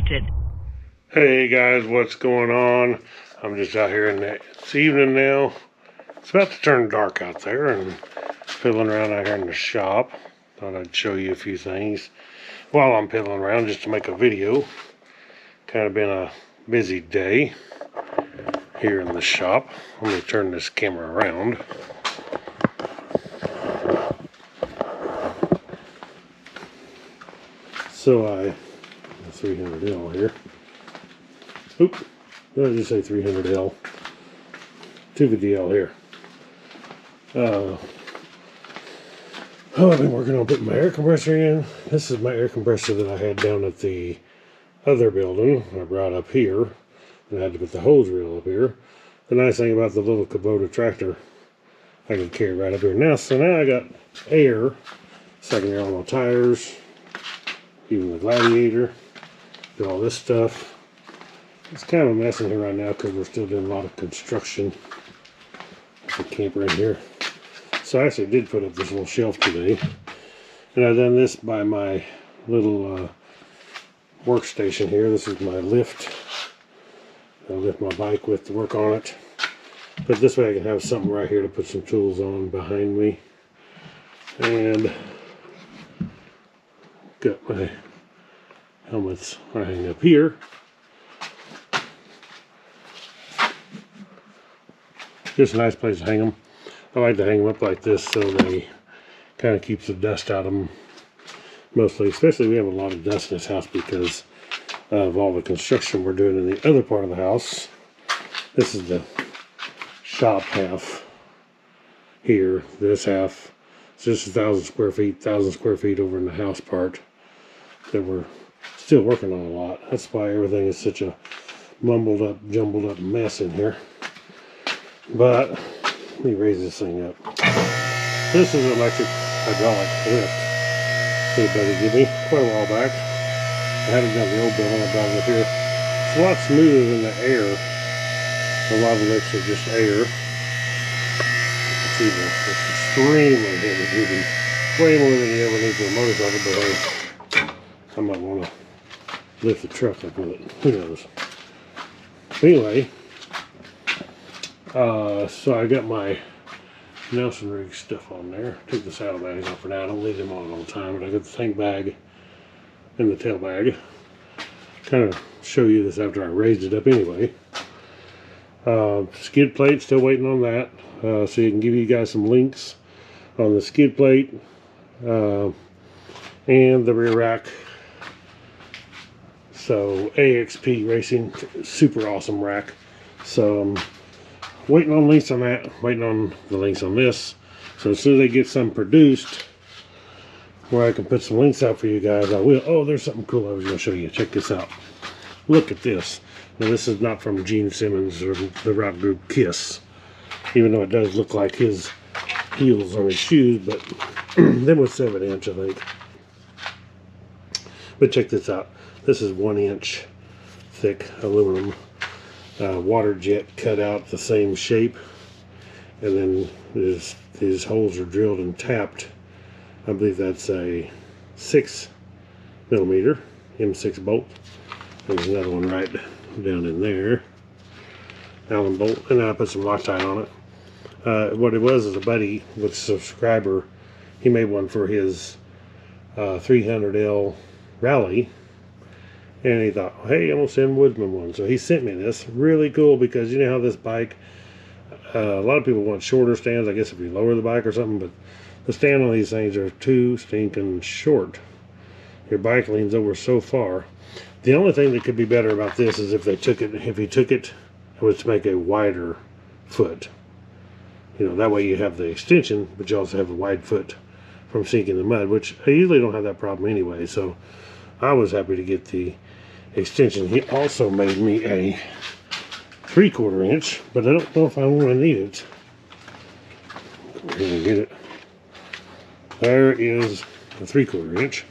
disconnected. Hey guys, what's going on? I'm just out here it's evening now. It's about to turn dark out there and fiddling around out here in the shop. Thought I'd show you a few things while I'm piddling around just to make a video. Kind of been a busy day here in the shop. Let me turn this camera around. So I 300L here. Oop, did I just say 300L? 250L here. I've been working on putting my air compressor in. This is my air compressor that I had down at the other building. I brought up here, and I had to put the hose reel up here. The nice thing about the little Kubota tractor, I can carry right up here now. So now I got air, so I can air all my tires, even the Gladiator, do all this stuff. It's kind of a mess in here right now because we're still doing a lot of construction. The camper in here. So I actually did put up this little shelf today. And I've done this by my little workstation here. This is my lift. I'll lift my bike with to work on it. But this way I can have something right here to put some tools on behind me. And got my helmets hanging up here. Just a nice place to hang them. I like to hang them up like this so they kind of keeps the dust out of them mostly. Especially we have a lot of dust in this house because of all the construction we're doing in the other part of the house. This is the shop half here. This half is just 1,000 square feet, 1,000 square feet over in the house part that we're still working on a lot. That's why everything is such a mumbled up, jumbled up mess in here. But let me raise this thing up. This is an electric hydraulic lift that buddy gave me quite a while back. I haven't done the old building, I brought it up here. It's a lot smoother than the air. A lot of lifts are just air. You can see that it's extremely heavy duty. Way more than you ever need for a motorcycle, but hey, I might want to lift the truck up with it. Who knows? Anyway. So I got my Nelson rig stuff on there. Took the saddlebags off for now. I don't leave them on all the time, but I got the tank bag and the tail bag. Kind of show you this after I raised it up anyway. Skid plate, still waiting on that. So you can give you guys some links on the skid plate and the rear rack. So AXP Racing, super awesome rack. So waiting on links on that, waiting on the links on this. So as soon as they get some produced where I can put some links out for you guys, I will. Oh, there's something cool I was going to show you. Check this out. Look at this. Now this is not from Gene Simmons or the rock group Kiss, even though it does look like his heels on his shoes, but them was 7-inch, I think. But check this out. This is 1-inch thick aluminum. Water jet cut out the same shape, and then his holes are drilled and tapped. I believe that's a 6mm M6 bolt. There's another one right down in there, Allen bolt, and then I put some Loctite on it. What it was is a buddy with a subscriber. He made one for his 300L Rally. And he thought, hey, I'm going to send Woodzman one. So he sent me this. Really cool because you know how this bike, a lot of people want shorter stands, I guess if you lower the bike or something, but the stand on these things are too stinking short. Your bike leans over so far. The only thing that could be better about this is if he took it, it was to make a wider foot. You know, that way you have the extension, but you also have a wide foot from sinking the mud, which I usually don't have that problem anyway. So I was happy to get the extension. He also made me a 3/4 inch, but I don't know if I want to need it. Go ahead and get it. There is a 3/4 inch.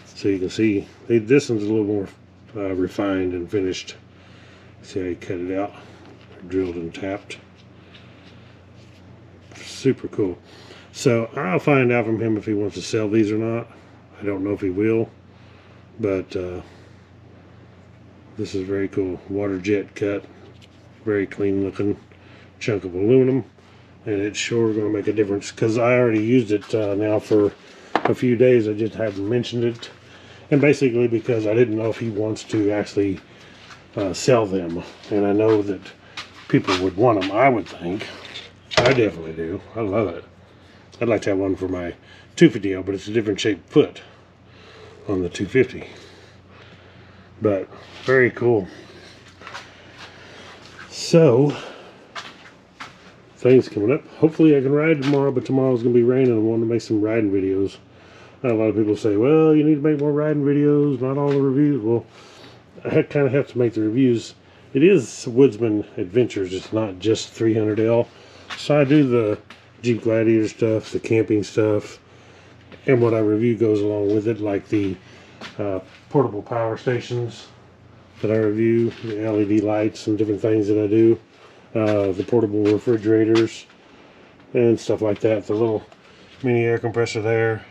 So you can see this one's a little more refined and finished. See how he cut it out, drilled and tapped. Super cool. So I'll find out from him if he wants to sell these or not. I don't know if he will, but This is very cool. Water jet cut. Very clean looking chunk of aluminum. And it's sure going to make a difference because I already used it now for a few days. I just haven't mentioned it. And basically because I didn't know if he wants to actually sell them. And I know that people would want them, I would think. I definitely do. I love it. I'd like to have one for my 250L, but it's a different shaped foot on the 250. But very cool. So things coming up. Hopefully I can ride tomorrow, but tomorrow's gonna be raining. I want to make some riding videos. A lot of people say, well, you need to make more riding videos, not all the reviews. Well, I kind of have to make the reviews. It is Woodzman Adventures. It's not just 300L. So I do the Jeep Gladiator stuff, the camping stuff, and what I review goes along with it, like the portable power stations that I review, the LED lights and different things that I do, the portable refrigerators and stuff like that. The little mini air compressor there.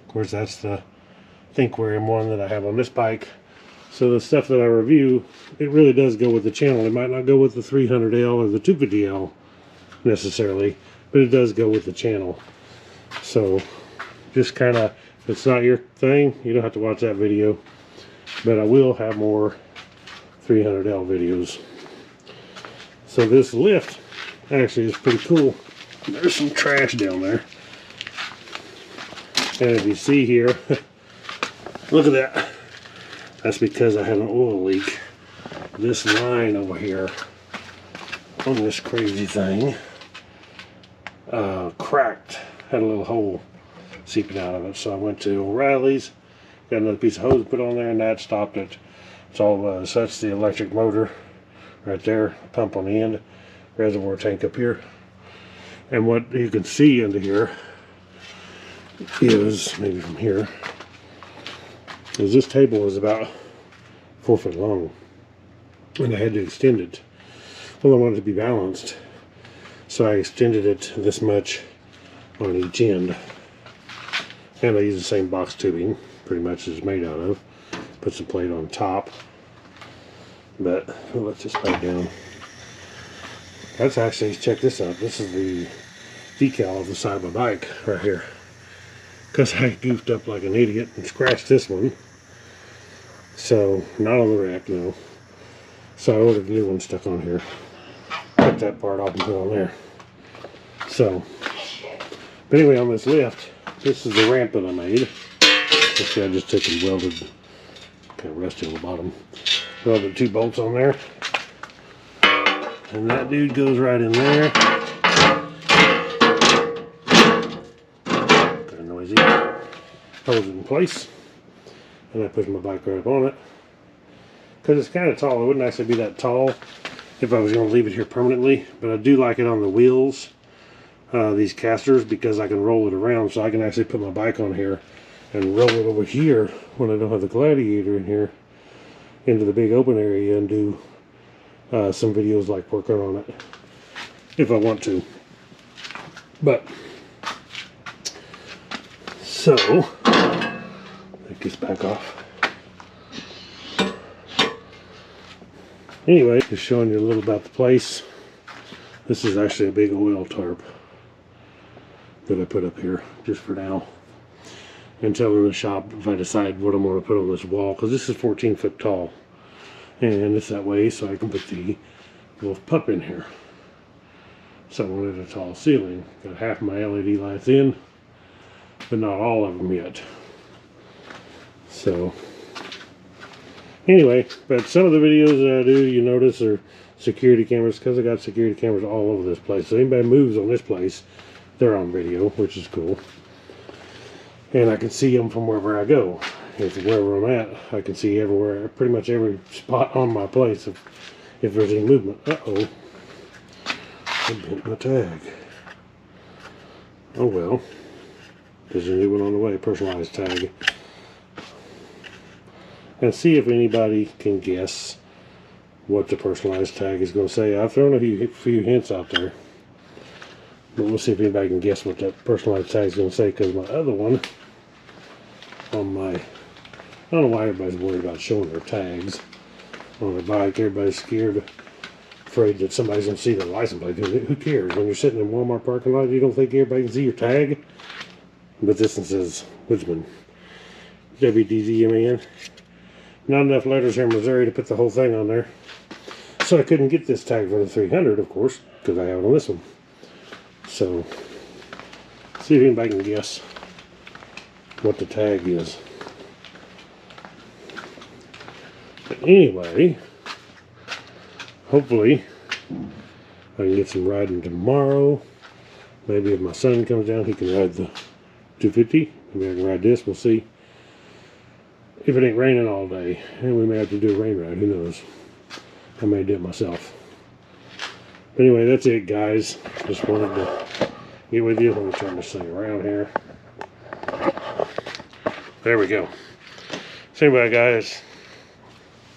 Of course, that's the Thinkware M1 that I have on this bike. So the stuff that I review, it really does go with the channel. It might not go with the 300L or the 250L necessarily, but it does go with the channel. So just kind of, if it's not your thing, you don't have to watch that video. But I will have more 300L videos. So this lift actually is pretty cool. There's some trash down there. And if you see here, look at that. That's because I had an oil leak. This line over here on this crazy thing cracked, had a little hole seeping out of it. So I went to O'Reilly's, got another piece of hose put on there, and that stopped it. It's all it was. So that's the electric motor right there, pump on the end, reservoir tank up here. And what you can see into here is, maybe from here, is this table is about 4 foot long, and I had to extend it. Well, I wanted it to be balanced, so I extended it this much on each end, and I use the same box tubing pretty much as it's made out of. Put some plate on top, but let's just put it down. That's actually, check this out, this is the decal of the side of my bike right here, because I goofed up like an idiot and scratched this one. So not on the rack, no. So I ordered a new one stuck on here. Cut that part off and put it on there. So, but anyway, on this lift, this is the ramp that I made. See, I just took and welded, kind of rusty on the bottom. Welded 2 bolts on there. And that dude goes right in there. Kind of noisy. Holds it in place. And I push my bike right up on it. Because it's kind of tall. It wouldn't actually be that tall if I was going to leave it here permanently. But I do like it on the wheels, these casters, because I can roll it around. So I can actually put my bike on here and roll it over here when I don't have the Gladiator in here into the big open area and do some videos like working on it if I want to. But so it gets back off. Anyway, just showing you a little about the place. This is actually a big oil tarp that I put up here just for now, until in the shop if I decide what I'm going to put on this wall, because this is 14 foot tall, and it's that way so I can put the wolf pup in here. So I wanted a tall ceiling. Got half my LED lights in, but not all of them yet. So anyway, but some of the videos that I do, you notice, are security cameras, because I got security cameras all over this place. So anybody moves on this place, they're on video, which is cool. And I can see them from wherever I go. If wherever I'm at, I can see everywhere, pretty much every spot on my place if there's any movement. Uh-oh. I bent my tag. Oh well. There's a new one on the way, personalized tag. And see if anybody can guess what the personalized tag is going to say. I've thrown a few hints out there, but we'll see if anybody can guess what that personalized tag is going to say, because my other one on my, I don't know why everybody's worried about showing their tags, on a bike. Everybody's scared, afraid that somebody's going to see the license plate. Who cares? When you're sitting in a Walmart parking lot, you don't think everybody can see your tag? But this one says Woodzman. WDZMN. Not enough letters here in Missouri to put the whole thing on there. So I couldn't get this tag for the 300, of course, because I have it on this one. So, see if anybody can guess what the tag is. But anyway, hopefully I can get some riding tomorrow. Maybe if my son comes down, he can ride the 250. Maybe I can ride this. We'll see. If it ain't raining all day, and we may have to do a rain ride. Who knows? I may do it myself. But anyway, that's it, guys. Just wanted to get with you. Let me turn this thing around here. There we go. So anyway, guys,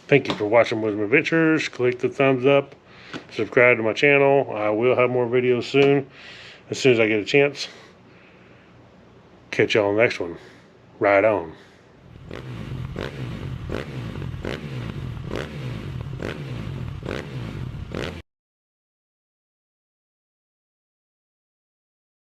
thank you for watching Woodzman Adventures. Click the thumbs up. Subscribe to my channel. I will have more videos soon. As soon as I get a chance. Catch y'all on the next one. Ride on.